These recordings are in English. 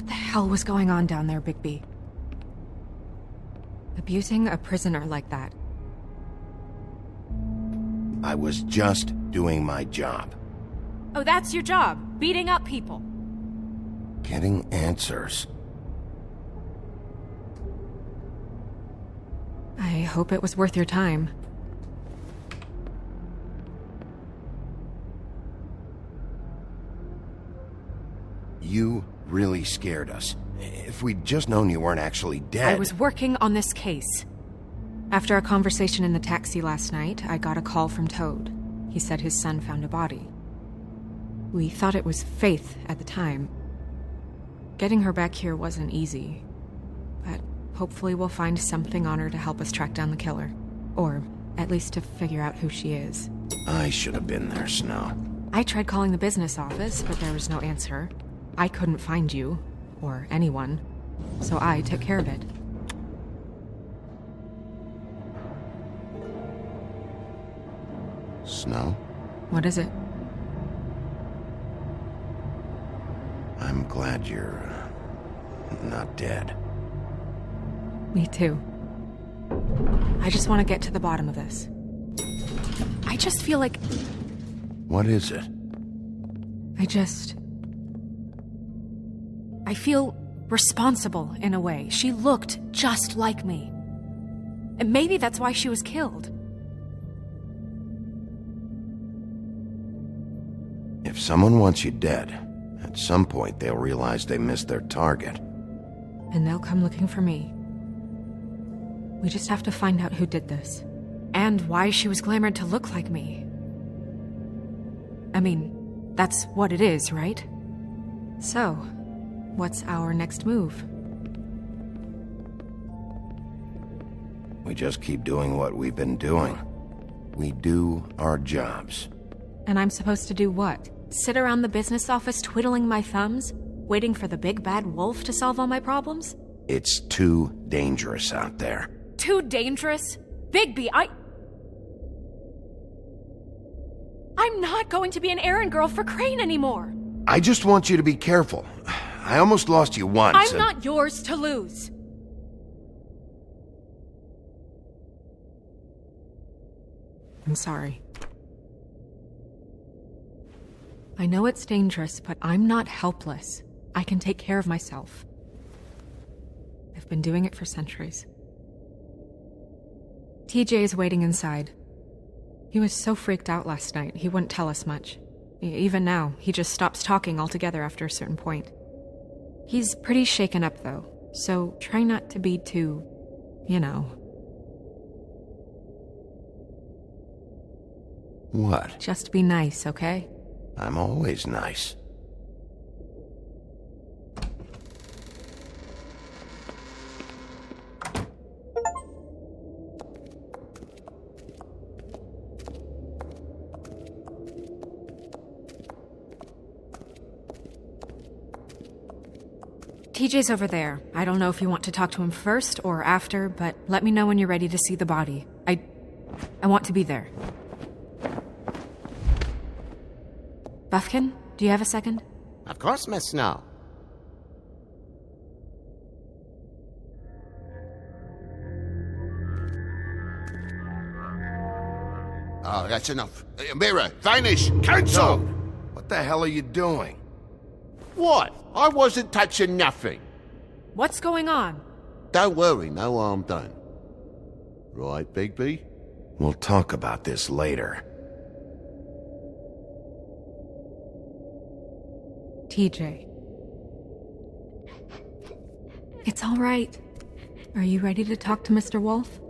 the hell was going on down there, Bigby? Abusing a prisoner like that. I was just doing my job. Oh, that's your job, beating up people. Getting answers. I hope it was worth your time. You really scared us. If we'd just known you weren't actually dead... I was working on this case. After a conversation in the taxi last night, I got a call from Toad. He said his son found a body. We thought it was Faith at the time. Getting her back here wasn't easy. But hopefully we'll find something on her to help us track down the killer. Or at least to figure out who she is. I should have been there, Snow. I tried calling the business office, but there was no answer. I couldn't find you, or anyone, so I took care of it. Snow? What is it? I'm glad you're... not dead. Me too. I just want to get to the bottom of this. I just feel like... What is it? I feel responsible in a way. She looked just like me. And maybe that's why she was killed. If someone wants you dead, at some point they'll realize they missed their target. And they'll come looking for me. We just have to find out who did this. And why she was glamored to look like me. I mean, that's what it is, right? So, what's our next move? We just keep doing what we've been doing. We do our jobs. And I'm supposed to do what? Sit around the business office twiddling my thumbs? Waiting for the big bad wolf to solve all my problems? It's too dangerous out there. Too dangerous? Bigby, I'm not going to be an errand girl for Crane anymore! I just want you to be careful. I almost lost you once. I'm not yours to lose! I'm sorry. I know it's dangerous, but I'm not helpless. I can take care of myself. I've been doing it for centuries. TJ is waiting inside. He was so freaked out last night, he wouldn't tell us much. Even now, he just stops talking altogether after a certain point. He's pretty shaken up, though, so try not to be too, you know. What? Just be nice, okay? I'm always nice. TJ's over there. I don't know if you want to talk to him first or after, but let me know when you're ready to see the body. I want to be there. Buffkin, do you have a second? Of course, Miss Snow. Oh, that's enough. Mira, vanish, cancel! What the hell are you doing? What? I wasn't touching nothing. What's going on? Don't worry, no harm done. Right, Bigby? We'll talk about this later. TJ. It's all right. Are you ready to talk to Mr. Wolf?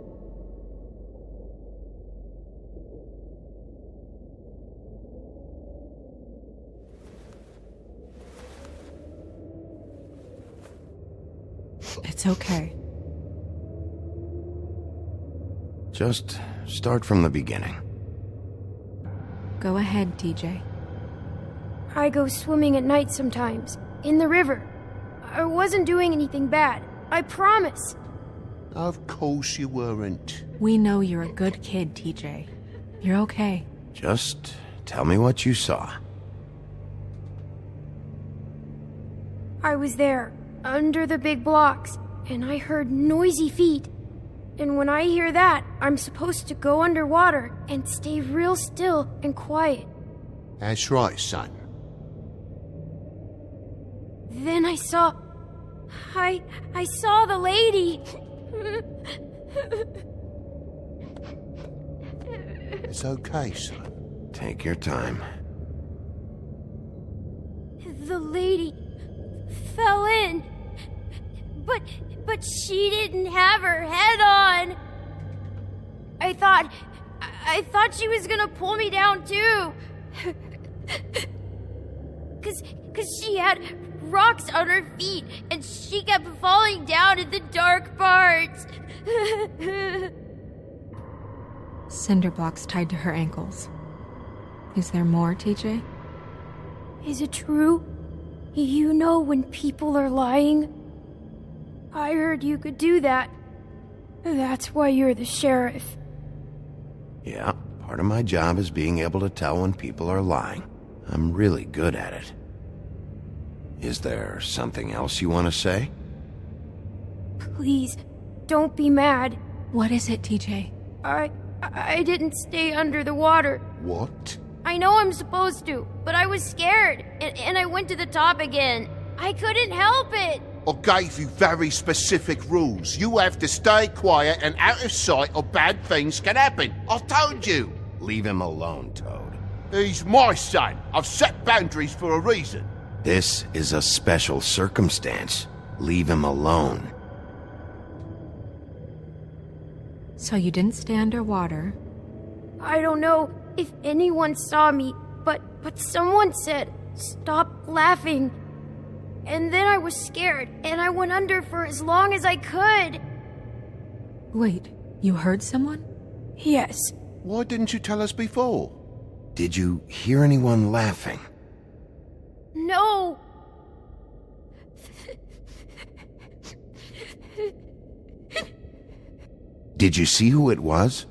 It's okay. Just start from the beginning. Go ahead, TJ. I go swimming at night sometimes, in the river. I wasn't doing anything bad, I promise. Of course you weren't. We know you're a good kid, TJ. You're okay. Just tell me what you saw. I was there, under the big blocks, and I heard noisy feet. And when I hear that, I'm supposed to go underwater and stay real still and quiet. That's right, son. Then I saw the lady. It's okay, son. Take your time. The lady fell in. But she didn't have her head on. I thought she was gonna pull me down too. Cause she had rocks on her feet and she kept falling down in the dark parts. Cinder blocks tied to her ankles. Is there more, TJ? Is it true? You know when people are lying? I heard you could do that. That's why you're the sheriff. Yeah, part of my job is being able to tell when people are lying. I'm really good at it. Is there something else you want to say? Please, don't be mad. What is it, TJ? I didn't stay under the water. What? I know I'm supposed to, but I was scared, and I went to the top again. I couldn't help it. I gave you very specific rules. You have to stay quiet and out of sight or bad things can happen. I told you. Leave him alone, Toad. He's my son. I've set boundaries for a reason. This is a special circumstance. Leave him alone. So you didn't stay underwater. I don't know if anyone saw me, but someone said, "Stop laughing." And then I was scared, and I went under for as long as I could. Wait, you heard someone? Yes. Why didn't you tell us before? Did you hear anyone laughing? No. Did you see who it was?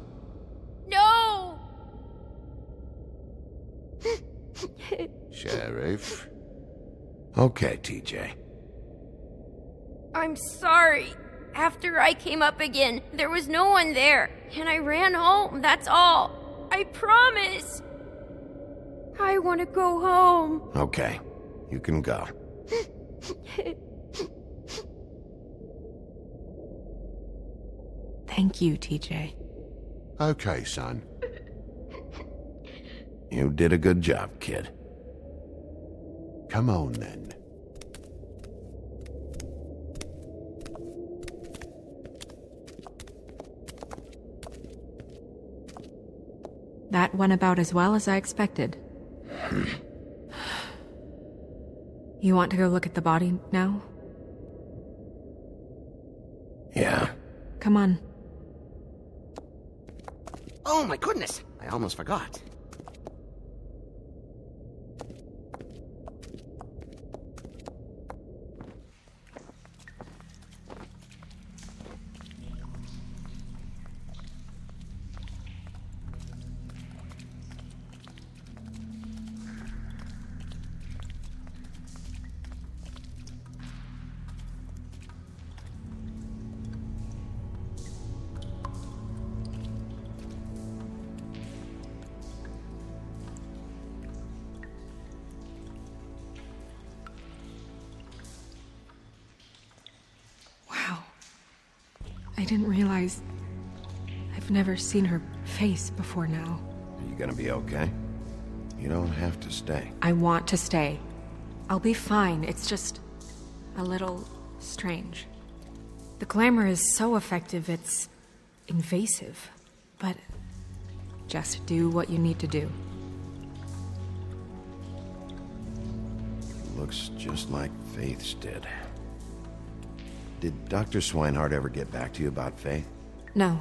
No. Sheriff? Okay, TJ. I'm sorry. After I came up again, there was no one there, and I ran home, that's all. I promise. I want to go home. Okay, you can go. Thank you, TJ. Okay, son. You did a good job, kid. Come on, then. That went about as well as I expected. You want to go look at the body now? Yeah. Come on. Oh my goodness, I almost forgot. Wow. I didn't realize... I've never seen her face before now. Are you gonna be okay? You don't have to stay. I want to stay. I'll be fine. It's just... a little... strange. The glamour is so effective, it's... invasive. But... just do what you need to do. Looks just like Faith's did. Did Dr. Swinehart ever get back to you about Faith? No.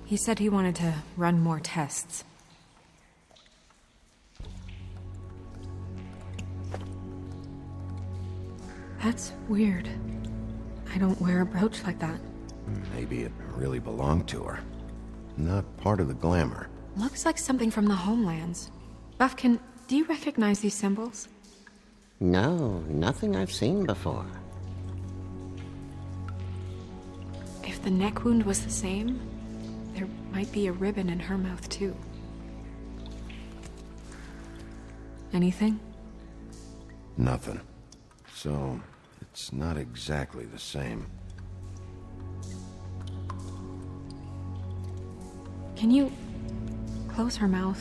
He said he wanted to run more tests. That's weird. I don't wear a brooch like that. Maybe it really belonged to her. Not part of the glamour. Looks like something from the homelands. Buffkin, do you recognize these symbols? No, nothing I've seen before. If the neck wound was the same, there might be a ribbon in her mouth, too. Anything? Nothing. So, it's not exactly the same. Can you close her mouth?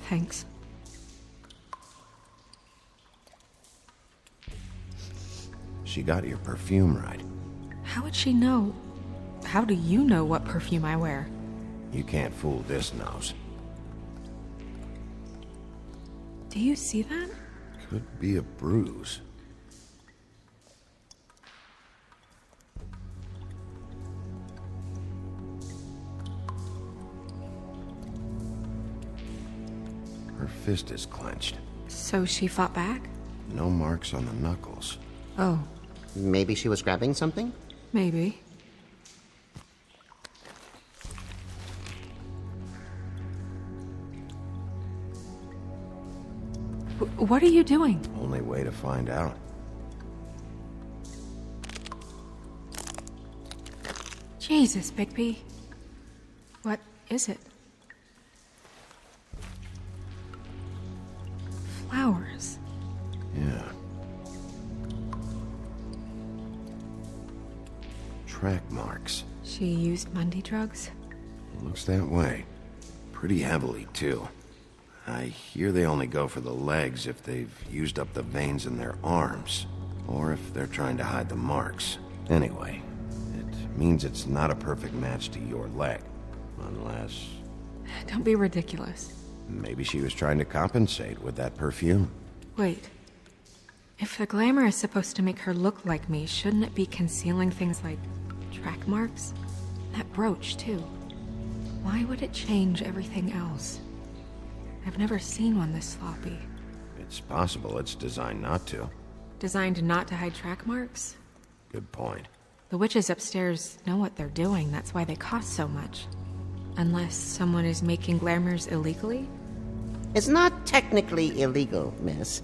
Thanks. She got your perfume right. How would she know? How do you know what perfume I wear? You can't fool this nose. Do you see that? Could be a bruise. Her fist is clenched. So she fought back? No marks on the knuckles. Oh, Maybe she was grabbing something? maybe. What are you doing? Only way to find out. Jesus, Bigby. What is it? Flowers. Yeah. Track marks. She used Mundy drugs? Looks that way. Pretty heavily, too. I hear they only go for the legs if they've used up the veins in their arms, or if they're trying to hide the marks. Anyway, it means it's not a perfect match to your leg. Unless... Don't be ridiculous. maybe she was trying to compensate with that perfume. Wait. If the glamour is supposed to make her look like me, shouldn't it be concealing things like track marks? That brooch, too. Why would it change everything else? I've never seen one this sloppy. It's possible it's designed not to. Designed not to hide track marks? Good point. The witches upstairs know what they're doing, that's why they cost so much. Unless someone is making glamours illegally? It's not technically illegal, miss.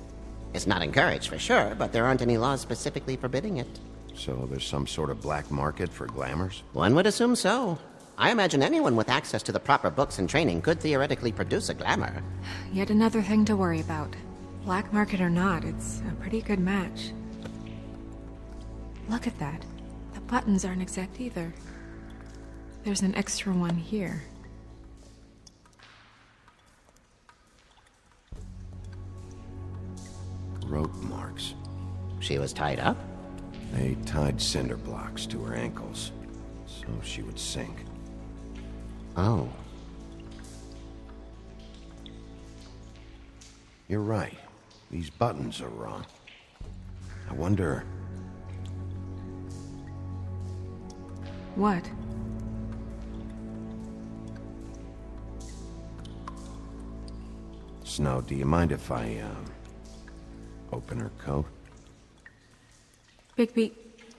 It's not encouraged for sure, but there aren't any laws specifically forbidding it. So there's some sort of black market for glamours? One would assume so. I imagine anyone with access to the proper books and training could theoretically produce a glamour. Yet another thing to worry about. Black market or not, it's a pretty good match. Look at that. The buttons aren't exact either. There's an extra one here. Rope marks. She was tied up? They tied cinder blocks to her ankles, so she would sink. Oh. You're right. These buttons are wrong. I wonder... What? Snow, do you mind if I, open her coat? Bigby,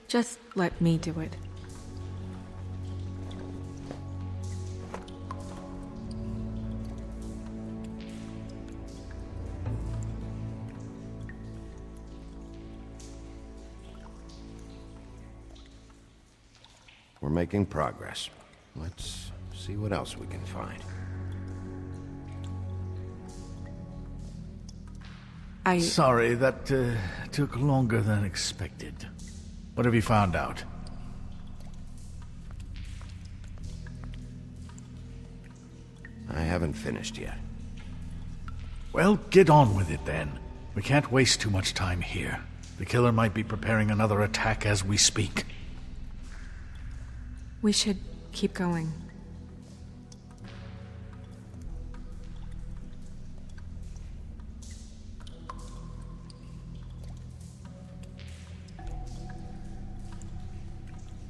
just let me do it. We're making progress. Let's see what else we can find. Sorry, that took longer than expected. What have you found out? I haven't finished yet. Well, get on with it then. We can't waste too much time here. The killer might be preparing another attack as we speak. We should keep going.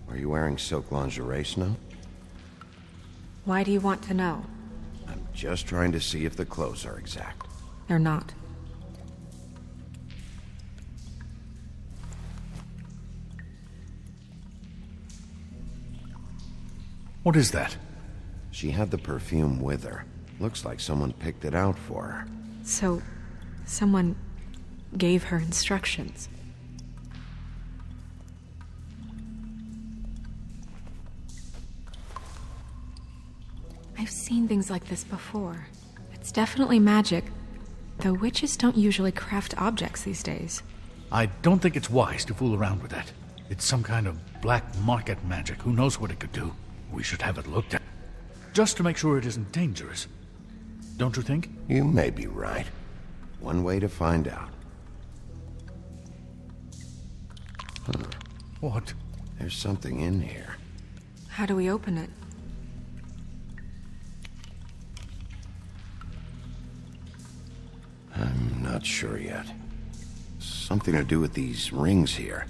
Are you wearing silk lingerie, Snow? Why do you want to know? I'm just trying to see if the clothes are exact. They're not. What is that? She had the perfume with her. Looks like someone picked it out for her. So, someone gave her instructions. I've seen things like this before. It's definitely magic, though witches don't usually craft objects these days. I don't think it's wise to fool around with that. It's some kind of black market magic. Who knows what it could do? We should have it looked at. Just to make sure it isn't dangerous. Don't you think? You may be right. One way to find out. What? There's something in here. How do we open it? I'm not sure yet. Something to do with these rings here.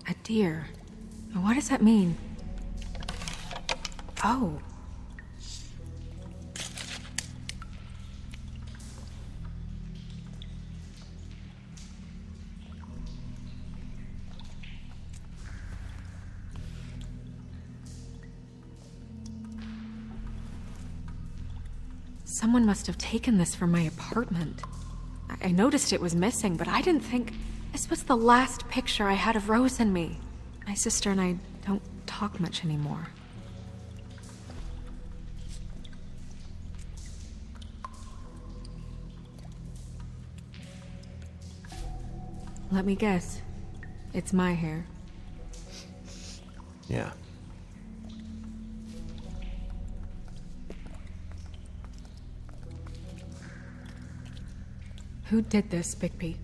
A deer. What does that mean? Oh. Someone must have taken this from my apartment. I noticed it was missing, but I didn't think this was the last picture I had of Rose and me. My sister and I don't talk much anymore. Let me guess. It's my hair. Yeah. Who did this, Bigby?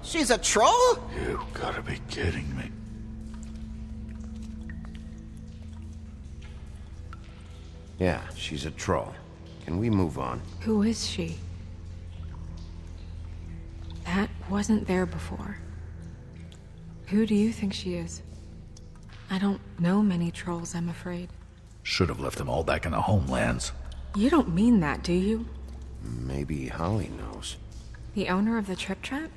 She's a troll? You gotta be kidding me. Yeah, she's a troll. Can we move on? Who is she? That wasn't there before. Who do you think she is? I don't know many trolls, I'm afraid. Should have left them all back in the homelands. You don't mean that, do you? Maybe Holly knows. The owner of the Trip Trap?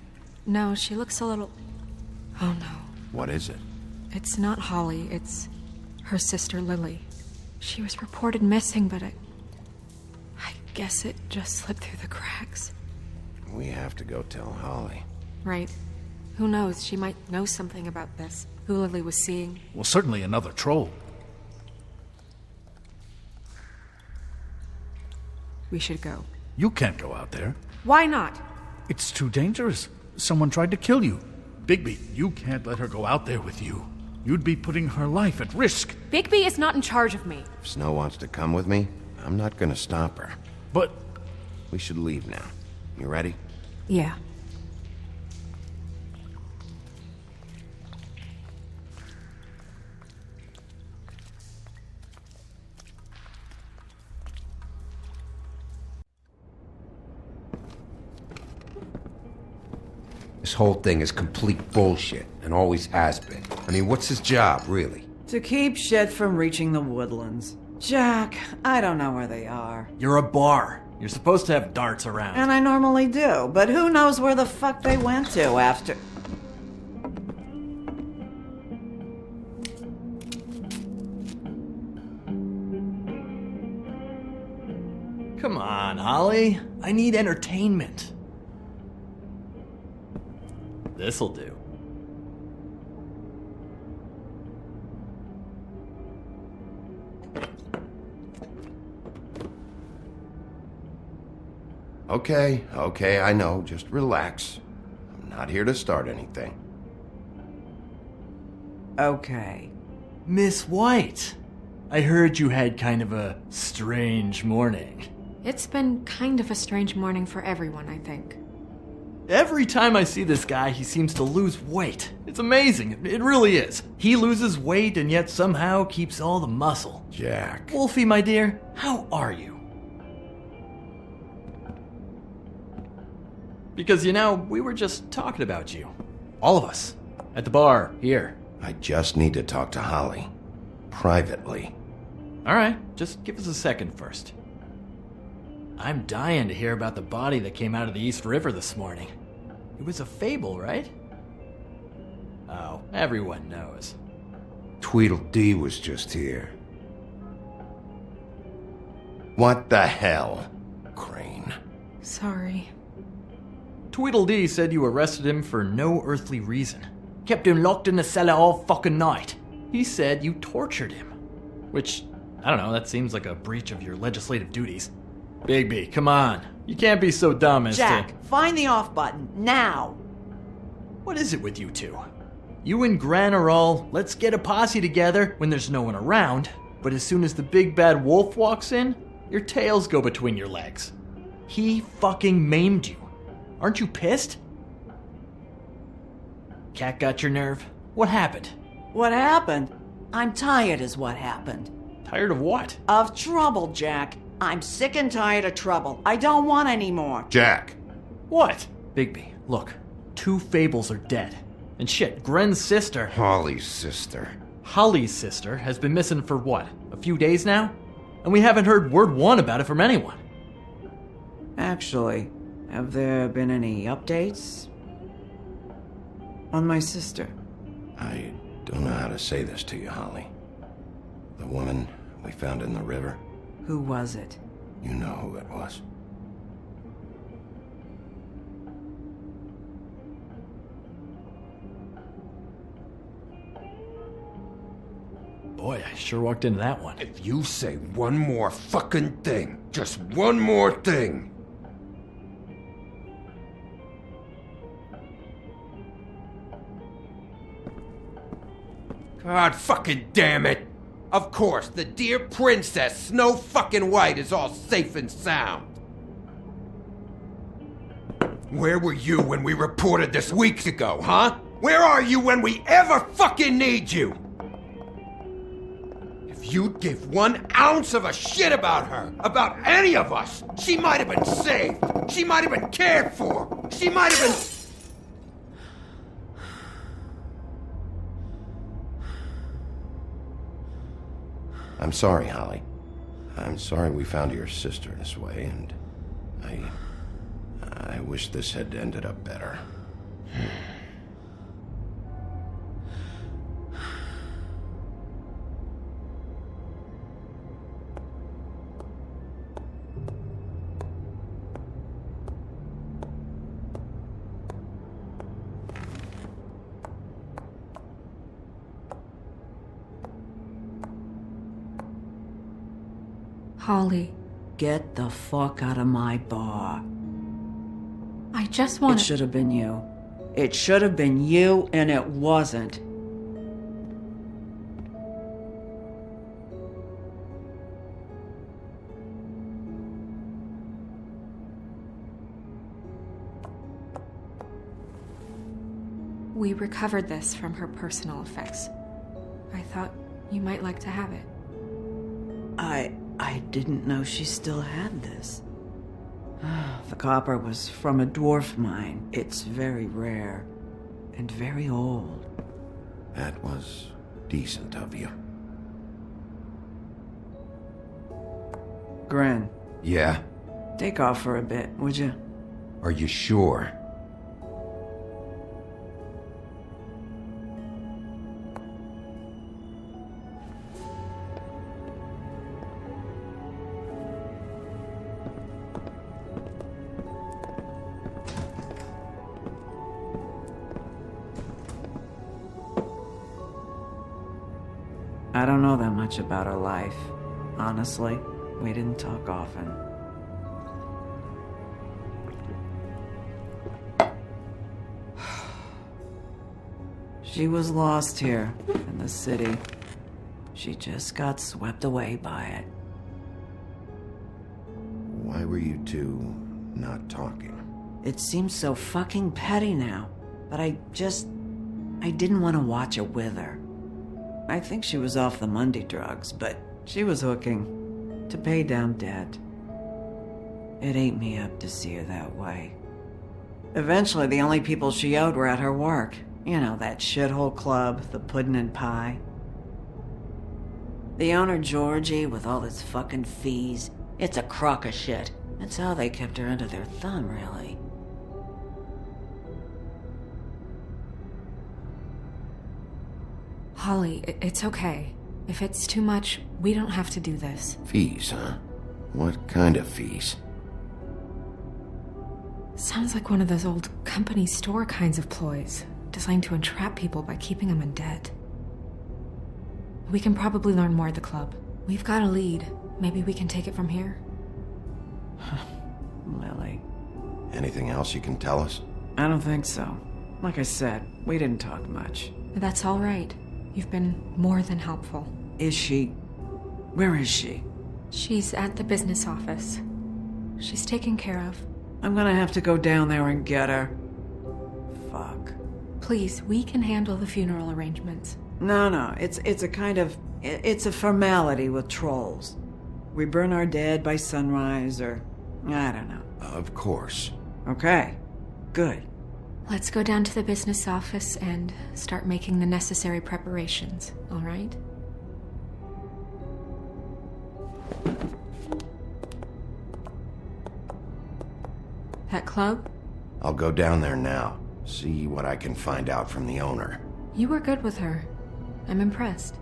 No, she looks a little... Oh no. What is it? It's not Holly, it's her sister Lily. She was reported missing, but I guess it just slipped through the cracks. We have to go tell Holly. Right. Who knows, she might know something about this. Who Lily was seeing. Well, certainly another troll. We should go. You can't go out there. Why not? It's too dangerous. Someone tried to kill you. Bigby, you can't let her go out there with you. You'd be putting her life at risk. Bigby is not in charge of me. If Snow wants to come with me, I'm not gonna stop her. But We should leave now. You ready? Yeah. This whole thing is complete bullshit, and always has been. I mean, what's his job, really? To keep shit from reaching the woodlands. Jack, I don't know where they are. You're a bar. You're supposed to have darts around. And I normally do, but who knows where the fuck they went to after... Come on, Holly. I need entertainment. This'll do. Okay, I know. Just relax. I'm not here to start anything. Okay. Miss White, I heard you had kind of a strange morning. It's been kind of a strange morning for everyone, I think. Every time I see this guy, he seems to lose weight. It's amazing. It really is. He loses weight and yet somehow keeps all the muscle. Jack. Wolfie, my dear, how are you? Because, we were just talking about you. All of us. At the bar, here. I just need to talk to Holly. Privately. Alright, just give us a second first. I'm dying to hear about the body that came out of the East River this morning. It was a fable, right? Oh, everyone knows. Tweedledee was just here. What the hell, Crane? Sorry. Tweedledee said you arrested him for no earthly reason. Kept him locked in the cellar all fucking night. He said you tortured him. Which, I don't know, that seems like a breach of your legislative duties. Bigby, come on. You can't be so dumb as Jack, find the off button, now! What is it with you two? You and Gran are all, let's get a posse together when there's no one around, but as soon as the big bad wolf walks in, your tails go between your legs. He fucking maimed you. Aren't you pissed? Cat got your nerve? What happened? What happened? I'm tired is what happened. Tired of what? Of trouble, Jack. I'm sick and tired of trouble. I don't want any more. Jack! What? Bigby, look. 2 fables are dead. And shit, Gren's sister... Holly's sister. Holly's sister has been missing for what? A few days now? And we haven't heard word one about it from anyone. Actually, have there been any updates? On my sister? I don't know how to say this to you, Holly. The woman we found in the river, Who was it? you know who it was. Boy, I sure walked into that one. If you say one more fucking thing, just one more thing. God fucking damn it! Of course, the dear Princess Snow fucking White is all safe and sound. Where were you when we reported this weeks ago, huh? Where are you when we ever fucking need you? If you'd give 1 ounce of a shit about her, about any of us, she might have been saved. She might have been cared for. She might have been... I'm sorry, Holly. I'm sorry we found your sister this way, and I wish this had ended up better. Holly, Get the fuck out of my bar. I just It want to... should have been you. It should have been you, and it wasn't. We recovered this from her personal effects. I thought you might like to have it. I didn't know she still had this. The copper was from a dwarf mine. It's very rare and very old. That was decent of you. Gren, Yeah? take off for a bit, would you? Are you sure? I don't know that much about her life. Honestly, we didn't talk often. She was lost here in the city. She just got swept away by it. Why were you two not talking? It seems so fucking petty now, but I didn't want to watch it with her. I think she was off the Monday drugs, but she was hooking to pay down debt. It ate me up to see her that way. Eventually, the only people she owed were at her work. You know, that shithole club, the Puddin' and Pie. The owner, Georgie, with all his fucking fees, it's a crock of shit. That's how they kept her under their thumb, really. Holly, it's okay. If it's too much, we don't have to do this. Fees, huh? What kind of fees? Sounds like one of those old company store kinds of ploys, designed to entrap people by keeping them in debt. We can probably learn more at the club. We've got a lead. Maybe we can take it from here? Lily. Anything else you can tell us? I don't think so. Like I said, we didn't talk much. That's all right. You've been more than helpful. Is she? Where is she? She's at the business office. She's taken care of. I'm gonna have to go down there and get her. Fuck. Please, we can handle the funeral arrangements. No, it's a kind of... It's a formality with trolls. We burn our dead by sunrise, or... I don't know. Of course. Okay. Good. Let's go down to the business office and start making the necessary preparations, all right? That club? I'll go down there now. See what I can find out from the owner. You were good with her. I'm impressed.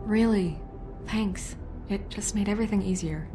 Really, thanks. It just made everything easier.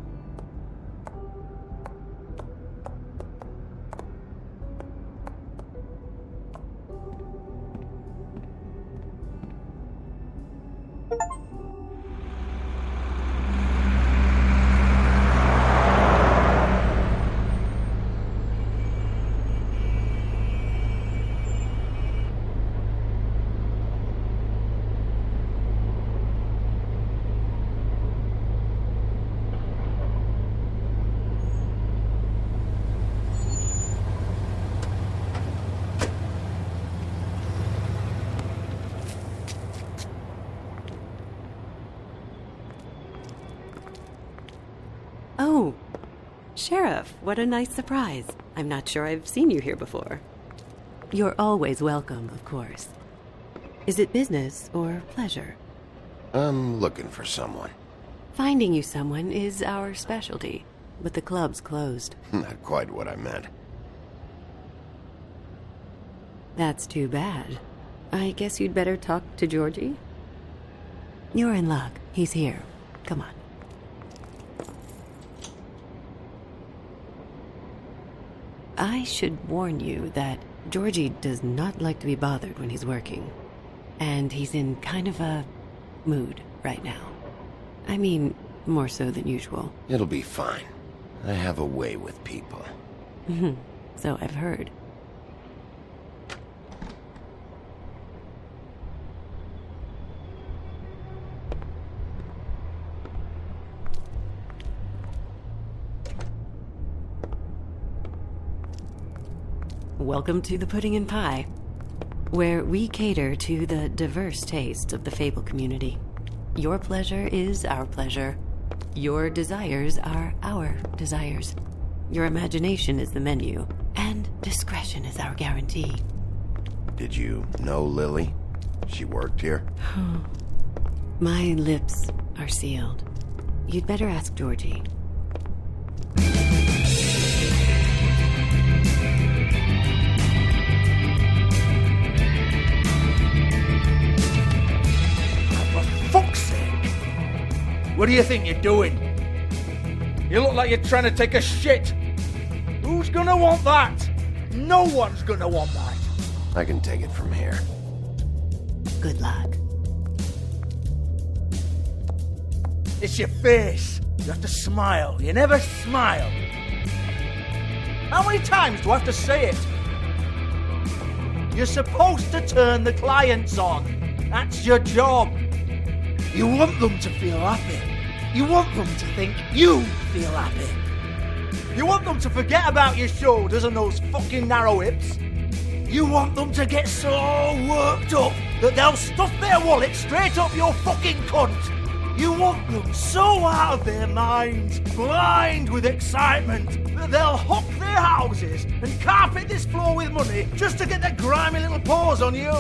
Oh, Sheriff, what a nice surprise. I'm not sure I've seen you here before. You're always welcome, of course. Is it business or pleasure? I'm looking for someone. Finding you someone is our specialty, but the club's closed. Not quite what I meant. That's too bad. I guess you'd better talk to Georgie? You're in luck. He's here. Come on. I should warn you that Georgie does not like to be bothered when he's working. And he's in kind of a mood right now. I mean, more so than usual. It'll be fine. I have a way with people. So I've heard. Welcome to the Pudding and Pie, where we cater to the diverse tastes of the Fable community. Your pleasure is our pleasure. Your desires are our desires. Your imagination is the menu, and discretion is our guarantee. Did you know Lily? She worked here? My lips are sealed. You'd better ask Georgie. Fuck's sake! What do you think you're doing? You look like you're trying to take a shit. Who's gonna want that? No one's gonna want that. I can take it from here. Good luck. It's your face. You have to smile. You never smile. How many times do I have to say it? You're supposed to turn the clients on. That's your job. You want them to feel happy. You want them to think you feel happy. You want them to forget about your shoulders and those fucking narrow hips. You want them to get so worked up that they'll stuff their wallet straight up your fucking cunt. You want them so out of their minds, blind with excitement, that they'll hook their houses and carpet this floor with money just to get their grimy little paws on you.